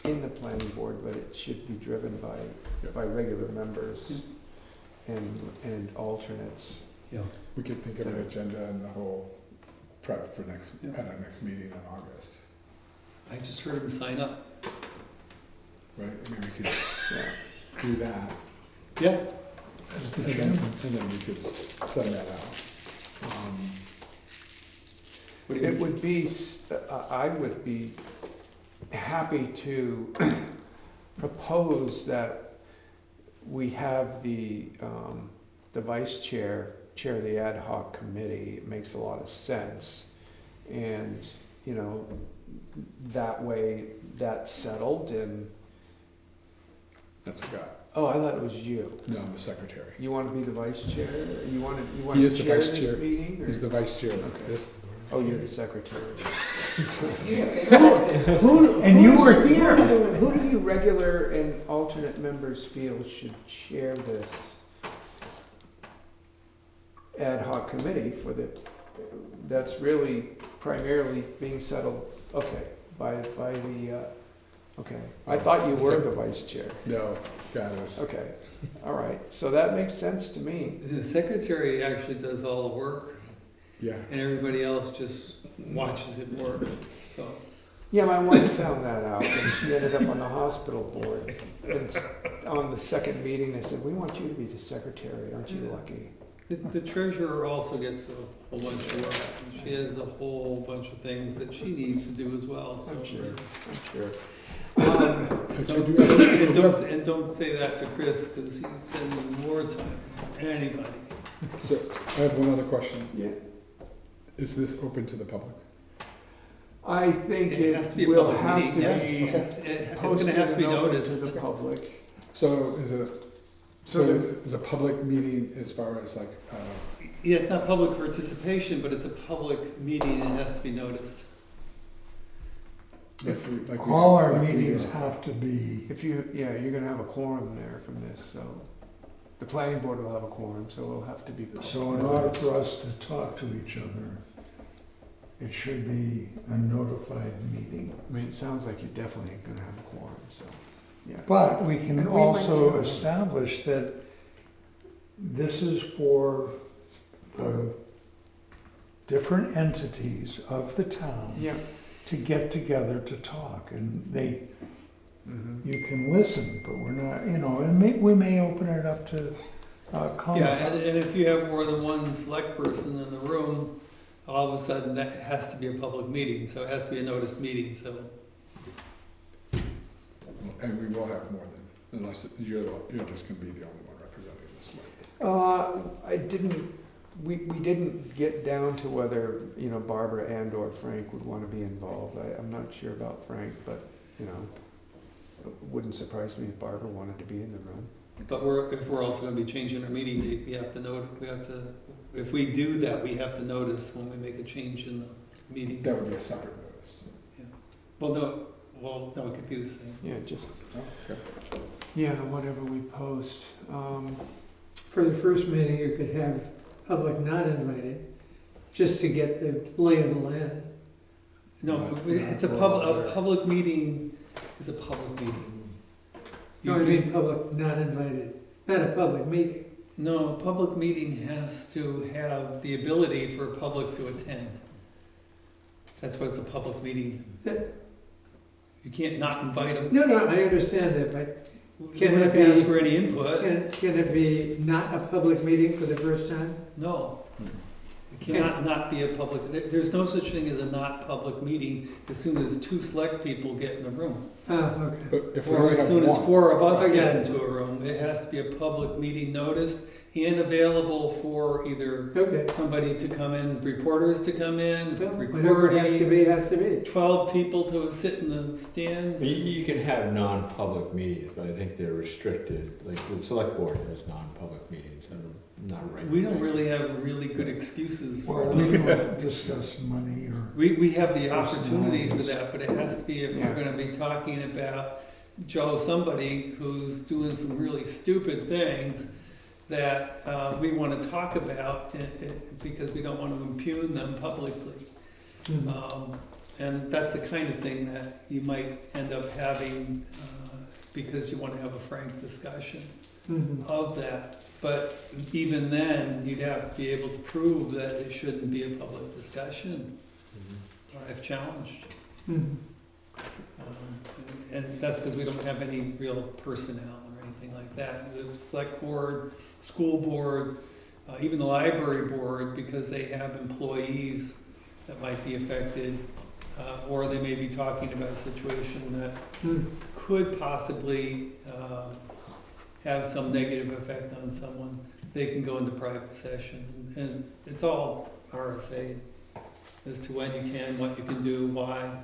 in the planning board, but it should be driven by regular members and alternates. Yeah. We could think of an agenda and the whole prep for Yeah. at our next meeting in August, I just heard him sign up. right? I mean, we could Yeah. do that, Yeah. and then we could send that out. What do you It think? would be, I would be happy to propose that we have the vice chair the ad hoc committee. It makes a lot of sense. And, that way that's settled, and, That's the guy. oh, I thought it was you. No, I'm the secretary. You want to be the vice chair? You want He to is the chair vice this chair. meeting? or- He's the vice chair of Okay. this. Oh, you're the secretary. And you were here. Who do you regular and alternate members feel should chair this ad hoc committee that's really primarily being settled, okay, by the, okay. I thought you were the vice chair. No, Scott is. Okay, all right, so that makes sense to me. The secretary actually does all the work, Yeah. and everybody else just watches it work, so. Yeah, my wife found that out, and she ended up on the hospital board. And on the second meeting, they said, "We want you to be the secretary, aren't you lucky?" The treasurer also gets a whole bunch of work, and she has a whole bunch of things that she needs to do as well, so. I'm sure. I'm sure. And don't say that to Chris, because he's spending more time than anybody. So I have one other question. Yeah. Is this open to the public? I think It has to be it a will public have meeting, to yeah. be It's posted gonna have to be and open to noticed. the public. So is it, So is a public meeting as far as like, Yeah, it's not public participation, but it's a public meeting and it has to be noticed. All our meetings have to be, You're gonna have a quorum there from this, so the planning board will have a quorum, so it'll have to be. so in order for us to talk to each other, it should be a notified meeting. I mean, it sounds like you're definitely gonna have a quorum, so, yeah. But we can And we might also too. establish that this is for the different entities of the town Yeah. to get together to talk, and Mhm. you can listen, but we're not, and we may open it up to comment. Yeah, and if you have more than one select person in the room, all of a sudden that has to be a public meeting, so it has to be a noticed meeting, so. and we will have more than, unless you're just gonna be the only one representing this. We didn't get down to whether, Barbara and or Frank would want to be involved. I'm not sure about Frank, but, it wouldn't surprise me if Barbara wanted to be in the room. But if we're also gonna be changing our meeting date, if we do that, we have to notice when we make a change in the meeting. That would be a separate notice. Well, no, it could be the same. Yeah, just, Oh, okay. yeah, whatever we post. For the first meeting, you could have public not invited, just to get the lay of the land. No, it's a public meeting is a public meeting. No, I mean public not invited, not a public meeting. No, a public meeting has to have the ability for a public to attend. That's what it's a public meeting. You can't not invite them. No, I understand that, but You Can don't it have to ask be- for any input. can it be not a public meeting for the first time? No. It cannot not be a public, there's no such thing as a not public meeting as soon as 2 select people get in the room. Okay. But if we Or only as have soon as one, 4 of us I get got it. into a room. It has to be a public meeting noticed and available for either Okay. somebody to come in, reporters to come in, Well, whatever it has to recording, be, has to be. 12 people to sit in the stands. You can have non-public meetings, but I think they're restricted, like the select board has non-public meetings that are not regular. We don't really have really good excuses for Well, it. we don't discuss money or, We have the opportunity for that, but it has to be if Yeah. we're gonna be talking about Joe, somebody who's doing some really stupid things that we wanna talk about because we don't wanna impugn them publicly. Mhm. And that's the kind of thing that you might end up having because you wanna have a frank discussion Mhm. of that. But even then, you'd have to be able to prove that it shouldn't be a public discussion. I've challenged. Mhm. And that's because we don't have any real personnel or anything like that. The select board, school board, even the library board, because they have employees that might be affected, or they may be talking about a situation that Mhm. could possibly have some negative effect on someone, they can go into private session. And it's all RSA as to when you can, what you can do, why,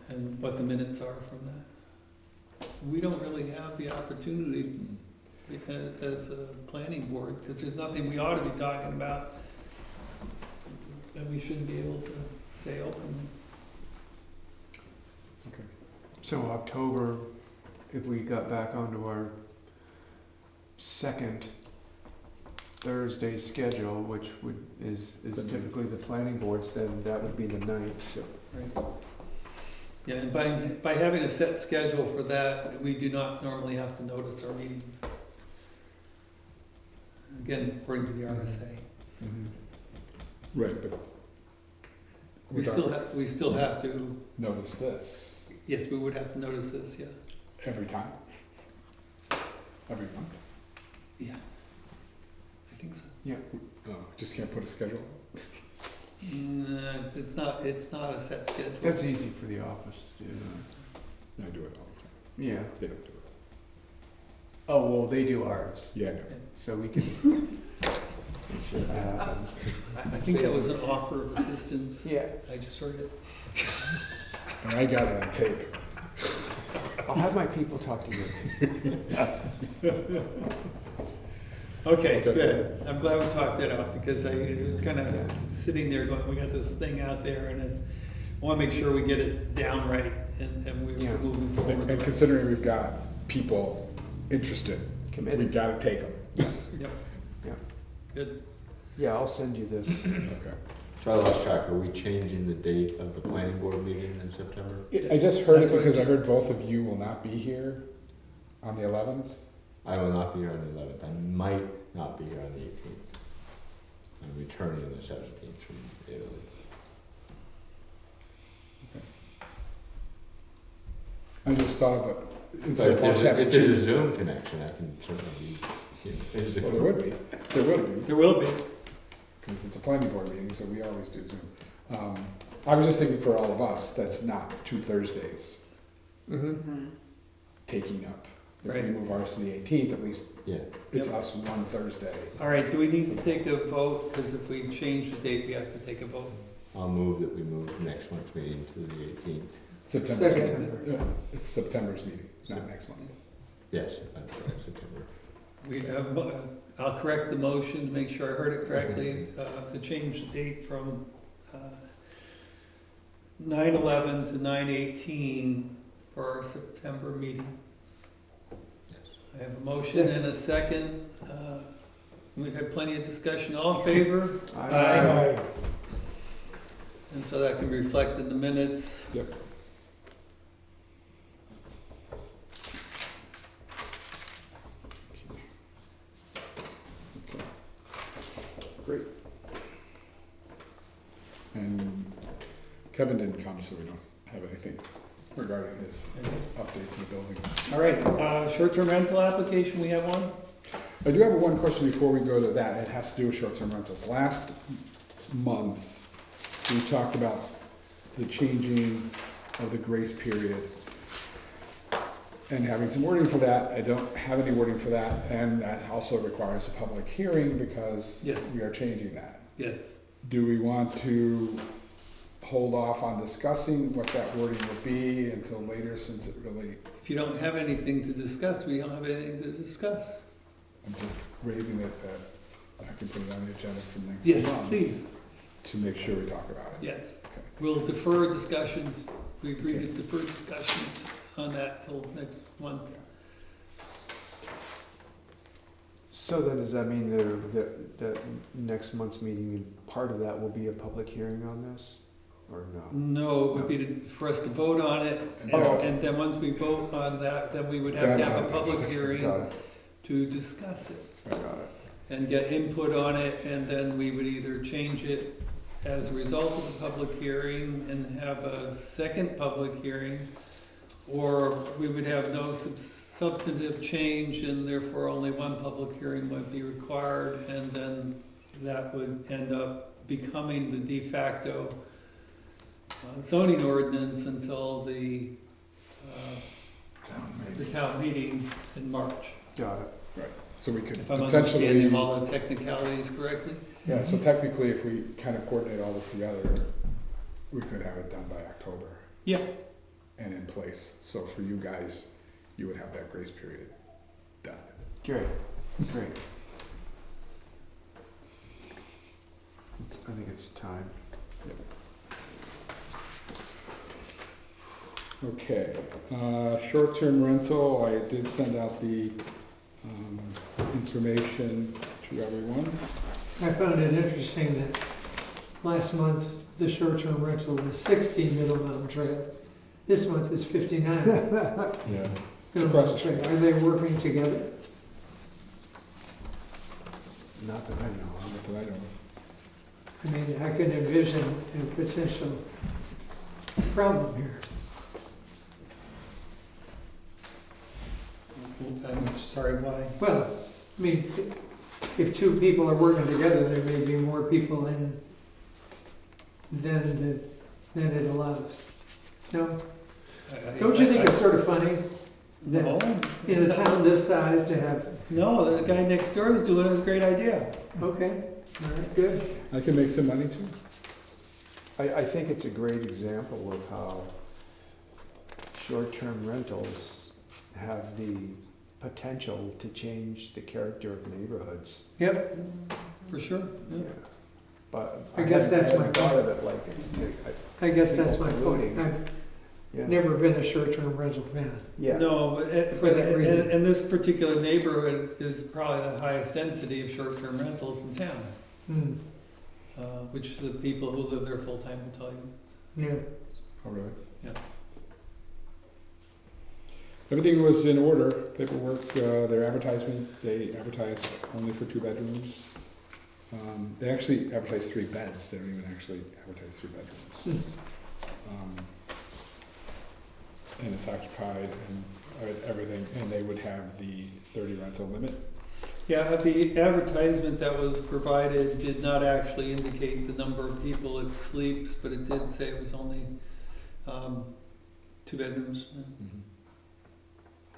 and what the minutes are from that. We don't really have the opportunity as a planning board, because there's nothing we ought to be talking about that we shouldn't be able to say openly. So October, if we got back onto our second Thursday schedule, which is typically the planning boards, then that would be the 9th. Right. Yeah, and by having a set schedule for that, we do not normally have to notice our meetings. Again, according to the RSA. right, but. We still have to, Notice this yes, we would have to notice this, yeah. every time. Every month. Yeah. I think so. Oh, just can't put a schedule? No, it's not a set schedule. That's easy for the office to do. I do it all the time. Yeah. They don't do it. Oh, well, they do ours, Yeah, I know. so we can make sure that happens. I think that was an offer of assistance. Yeah, I just heard it. And I got it on tape. I'll have my people talk to you. Okay, Okay. good. I'm glad we talked it out because it was kind of Yeah. sitting there going, we got this thing out there and I want to make sure we get it down right and we're Yeah. moving And forward. considering we've got people interested, we Committed. gotta take them. Yep. Yeah. Good. Yeah, I'll send you this. Okay. So I lost track, are we changing the date of the planning board meeting in September? I just heard it That's what because I it- heard both of you will not be here on the 11th. I will not be here on the 11th, I might not be here on the 18th. I'm returning on the 17th from Italy. I just thought of it. But Instead if of us there's, having if there's a two. Zoom connection, I can certainly be, Well, there would be. There would be. There will be. Because it's a planning board meeting, so we always do Zoom. I was just thinking for all of us, that's not 2 Thursdays Mm-hmm. taking up. If Right. we move ours to the 18th, at least Yeah, it's Yep. us one Thursday. All right, do we need to take a vote? Because if we change the date, we have to take a vote. I'll move that we move next month's meeting to the 18th. September. Second. Yeah, it's September's meeting, not next month. Yes, I'm sorry, September. We have, I'll correct the motion to make sure I heard it correctly, to change the date from 9/11 to 9/18 for our September meeting. Yes. I have a motion and a second. We've had plenty of discussion. All in favor? Aye. And so that can be reflected in the minutes. Yep. Okay. Great. And Kevin didn't come, so we don't have anything regarding his update to the building. All right, short-term rental application, we have one? I do have one question before we go to that. It has to do with short-term rentals. Last month, we talked about the changing of the grace period and having some wording for that. I don't have any wording for that, and that also requires a public hearing because Yes. we are changing that. Yes. Do we want to hold off on discussing what that wording would be until later, since it really, If you don't have anything to discuss, we don't have anything to discuss. I'm just raising it that I can put it on the agenda for next Yes, month please. to make sure we talk about it. Yes. Okay. We'll defer discussions. We agreed to defer discussions on that till next month. So then, does that mean that next month's meeting, part of that will be a public hearing on this, or no? No, it would be for us to vote on it, Oh. and then once we vote on that, then we would have to have a public Got hearing it, to discuss it I got it. and get input on it, and then we would either change it as a result of the public hearing and have a second public hearing, or we would have no substantive change and therefore only one public hearing would be required, and then that would end up becoming the de facto zoning ordinance until the town meeting in March, Got it. So we could if I'm potentially, understanding all the technicalities correctly. yeah, so technically, if we kind of coordinate all this together, we could have it done by October. Yeah. And in place. So for you guys, you would have that grace period done. Great, great. I think it's time. Okay, short-term rental, I did send out the information to everyone. I found it interesting that last month, the short-term rental was 60 Middle Mountain Trail. This month it's 59 Middle Yeah. Mountain Trail. Are they working together? Not that I know Not that I know. I mean, I could envision a potential problem here. I'm sorry, why? Well, I mean, if two people are working together, there may be more people in than it allows. No? Don't you think it's sort of funny No. that in a town this size to have, No, the guy next door is doing it, it's a great idea. okay, all right, good. I can make some money too. I think it's a great example of how short-term rentals have the potential to change the character of neighborhoods. Yep, For sure. Yeah. But I guess that's my hadn't thought of it like, I guess that's my People point. I've yeah. never been a short-term rental fan. Yeah. No, but For that reason. and this particular neighborhood is probably the highest density of short-term rentals in town, Hmm, which the people who live there full-time will tell you. yeah. Oh, really? Yeah. Everything was in order, paperwork, their advertisement, they advertised only for 2 bedrooms. They actually advertised 3 beds, they don't even actually advertise 3 bedrooms. And it's occupied and everything, and they would have the 30 rental limit. Yeah, the advertisement that was provided did not actually indicate the number of people it sleeps, but it did say it was only 2 bedrooms.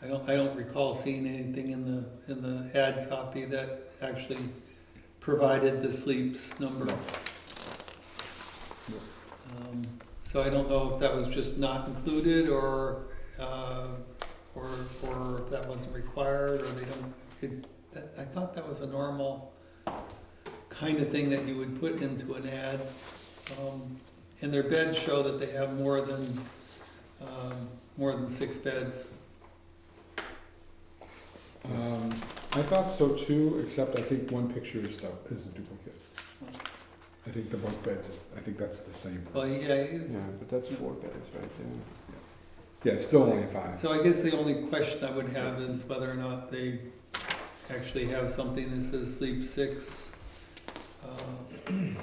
I don't recall seeing anything in the ad copy that actually provided the sleeps number. No. So I don't know if that was just not included or if that wasn't required or they don't. I thought that was a normal kind of thing that you would put into an ad. And their beds show that they have more than 6 beds. I thought so too, except I think one picture is a duplicate. I think the bunk beds, I think that's the same. Well, yeah. Yeah, but that's 4 beds right there. Yeah, it's still only 5. So I guess the only question I would have is whether or not they actually have something that says sleep 6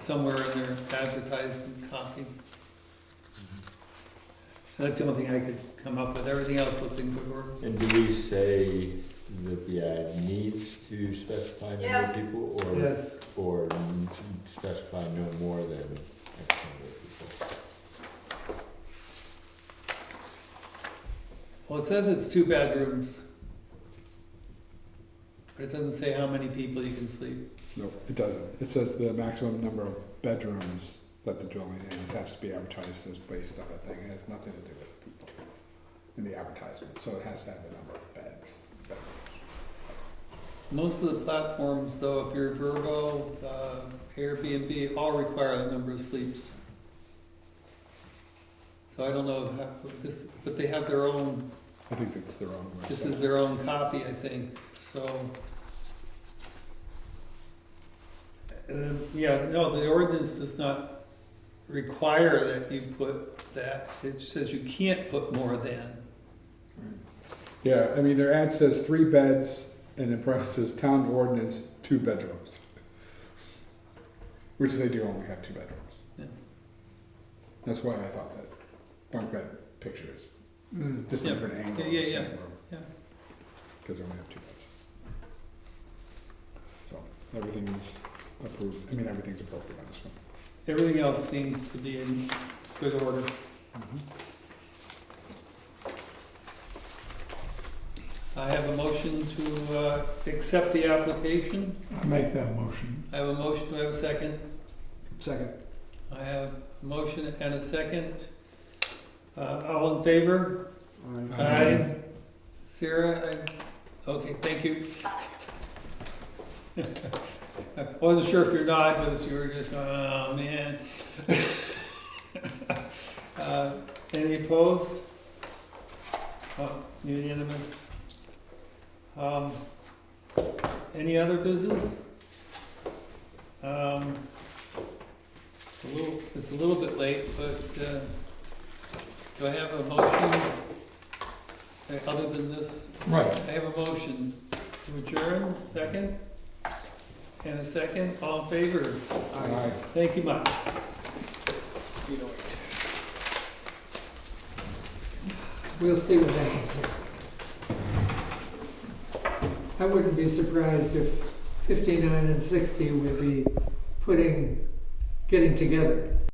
somewhere in their advertisement copy. That's the only thing I could come up with. Everything else looked in good order. And do we say that the ad needs to specify number Yes. of people, or, Yes. or specify no more than X number of people? Well, it says it's 2 bedrooms. But it doesn't say how many people you can sleep. No, it doesn't. It says the maximum number of bedrooms that the dwelling has to be advertised as based on a thing. It has nothing to do with people in the advertisement, so it has to have the number of bedrooms. Most of the platforms, though, if you're Vrbo, Airbnb, all require the number of sleeps. So I don't know how, this, but they have their own, I think that's their own website. this is their own copy, I think, so. Yeah, no, the ordinance does not require that you put that. It says you can't put more than. Yeah, I mean, their ad says 3 beds, and in parentheses, town ordinance, 2 bedrooms. Which they do only have 2 bedrooms. Yeah. That's why I thought that bunk bed picture is Mm. just Yeah. different angle. Yeah, yeah, yeah. Because they only have 2 beds. So, everything is approved, I mean, everything's appropriate on this one. Everything else seems to be in good order. I have a motion to accept the application. I make that motion. I have a motion, do I have a second? Second. I have a motion and a second. All in favor? Aye. Sarah, okay, thank you. I wasn't sure if you're not, but you were just going, oh, man. Any opposed? Unanimous. Any other business? It's a little bit late, but do I have a motion other than this? Right. I have a motion to adjourn, second? And a second, all in favor? Aye. Thank you much. We'll see what happens here. I wouldn't be surprised if 59 and 60 would be getting together.